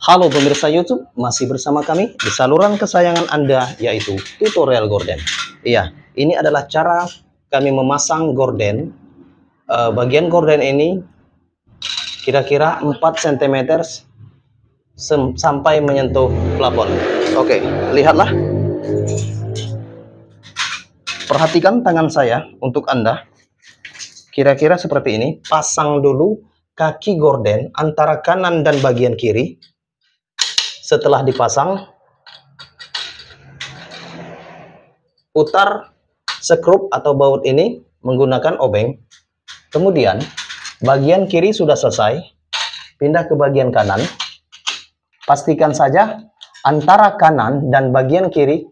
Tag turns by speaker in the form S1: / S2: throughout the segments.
S1: Halo pemirsa YouTube, masih bersama kami di saluran kesayangan Anda, yaitu tutorial gorden. Iya, ini adalah cara kami memasang gorden. Bagian gorden ini kira-kira 4 cm sampai menyentuh plafon. Oke, lihatlah. Perhatikan tangan saya untuk Anda. Kira-kira seperti ini. Pasang dulu kaki gorden antara kanan dan bagian kiri. Setelah dipasang, putar skrup atau baut ini menggunakan obeng. Kemudian, bagian kiri sudah selesai, pindah ke bagian kanan. Pastikan saja antara kanan dan bagian kiri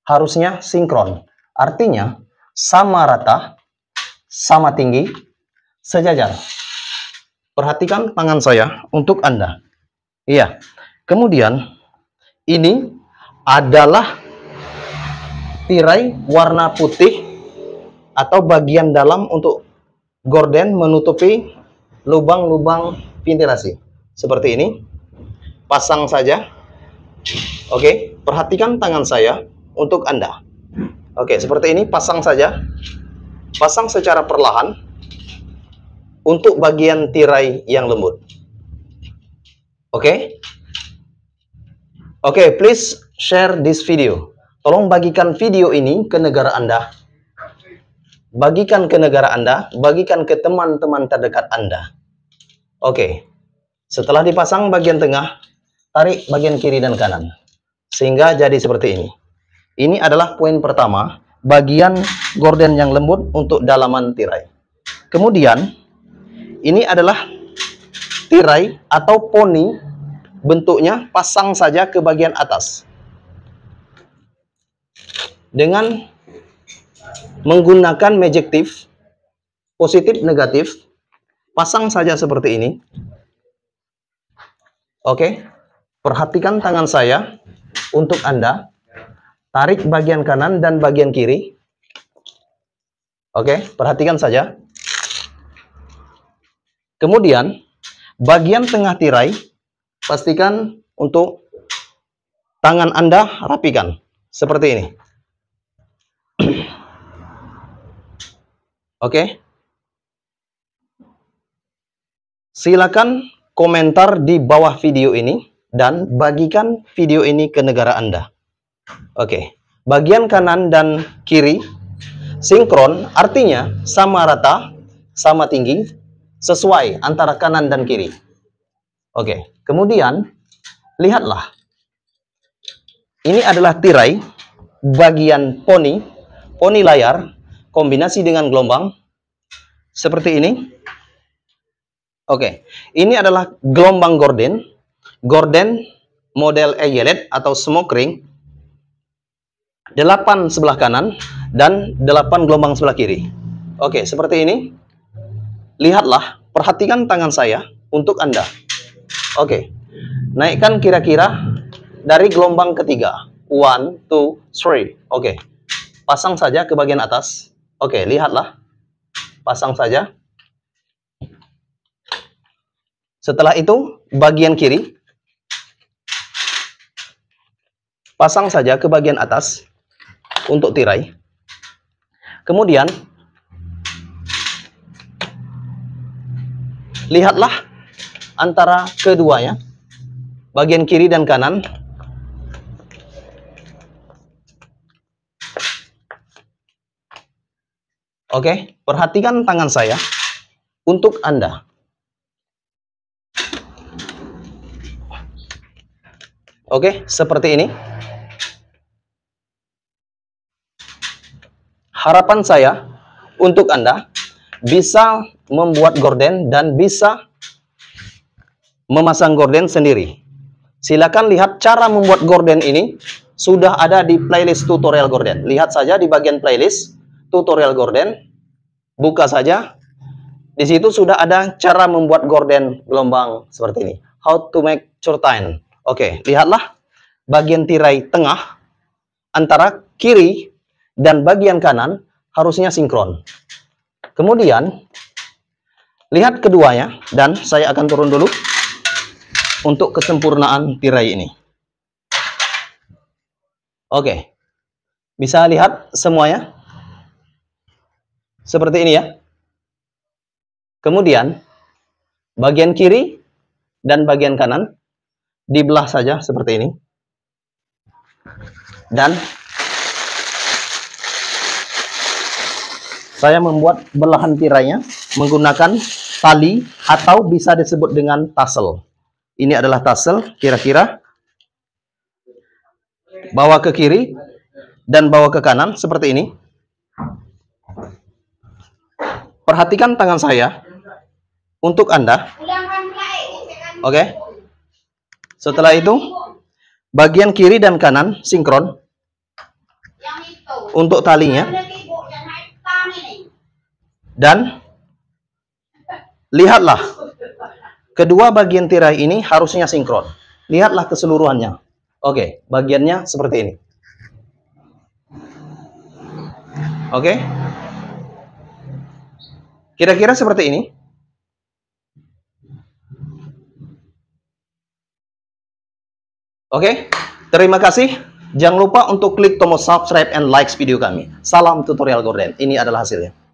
S1: harusnya sinkron. Artinya, sama rata, sama tinggi, sejajar. Perhatikan tangan saya untuk Anda. Iya. Kemudian, ini adalah tirai warna putih atau bagian dalam untuk gorden menutupi lubang-lubang ventilasi. Seperti ini. Pasang saja. Oke, perhatikan tangan saya untuk Anda. Oke, seperti ini. Pasang saja. Pasang secara perlahan untuk bagian tirai yang lembut. Oke. Oke, please share this video. Tolong bagikan video ini ke negara Anda. Bagikan ke negara Anda, bagikan ke teman-teman terdekat Anda. Oke. Setelah dipasang bagian tengah, tarik bagian kiri dan kanan. Sehingga jadi seperti ini. Ini adalah poin pertama, bagian gorden yang lembut untuk dalaman tirai. Kemudian, ini adalah tirai atau poni. Bentuknya pasang saja ke bagian atas dengan menggunakan majektif positif negatif. Pasang saja seperti ini. Oke, perhatikan tangan saya untuk Anda. Tarik bagian kanan dan bagian kiri. Oke, perhatikan saja. Kemudian bagian tengah tirai, pastikan untuk tangan Anda rapikan. Seperti ini. Oke. Silakan komentar di bawah video ini dan bagikan video ini ke negara Anda. Oke. Bagian kanan dan kiri sinkron, artinya sama rata, sama tinggi, sesuai antara kanan dan kiri. Oke. Kemudian, lihatlah. Ini adalah tirai, bagian poni layar, kombinasi dengan gelombang, seperti ini. Oke, ini adalah gelombang gorden model eyelet atau smoke ring, 8 sebelah kanan, dan 8 gelombang sebelah kiri. Oke, seperti ini. Lihatlah, perhatikan tangan saya untuk Anda. Oke, naikkan kira-kira dari gelombang ketiga. 1, 2, 3. Oke, pasang saja ke bagian atas. Oke, lihatlah. Pasang saja. Setelah itu, bagian kiri. Pasang saja ke bagian atas untuk tirai. Kemudian, lihatlah antara keduanya, bagian kiri dan kanan. Oke, perhatikan tangan saya untuk Anda. Oke, seperti ini. Harapan saya untuk Anda bisa membuat gorden dan bisa memasang gorden sendiri. Silakan lihat cara membuat gorden ini sudah ada di playlist tutorial gorden. Lihat saja di bagian playlist tutorial gorden. Buka saja. Di situ sudah ada cara membuat gorden gelombang seperti ini. How to make curtain. Oke, lihatlah bagian tirai tengah antara kiri dan bagian kanan harusnya sinkron. Kemudian lihat keduanya dan saya akan turun dulu. untuk kesempurnaan tirai ini. Oke. Bisa lihat semuanya? Seperti ini ya. Kemudian, bagian kiri dan bagian kanan dibelah saja seperti ini. Dan saya membuat belahan tirainya menggunakan tali atau bisa disebut dengan tassel. Ini adalah tassel, kira-kira bawa ke kiri dan bawa ke kanan seperti ini. Perhatikan tangan saya untuk Anda. Oke. Setelah itu, bagian kiri dan kanan sinkron untuk talinya. Dan lihatlah, kedua bagian tirai ini harusnya sinkron. Lihatlah keseluruhannya. Oke, bagiannya seperti ini. Oke. Kira-kira seperti ini. Oke, terima kasih. Jangan lupa untuk klik tombol subscribe and like video kami. Salam tutorial gorden. Ini adalah hasilnya.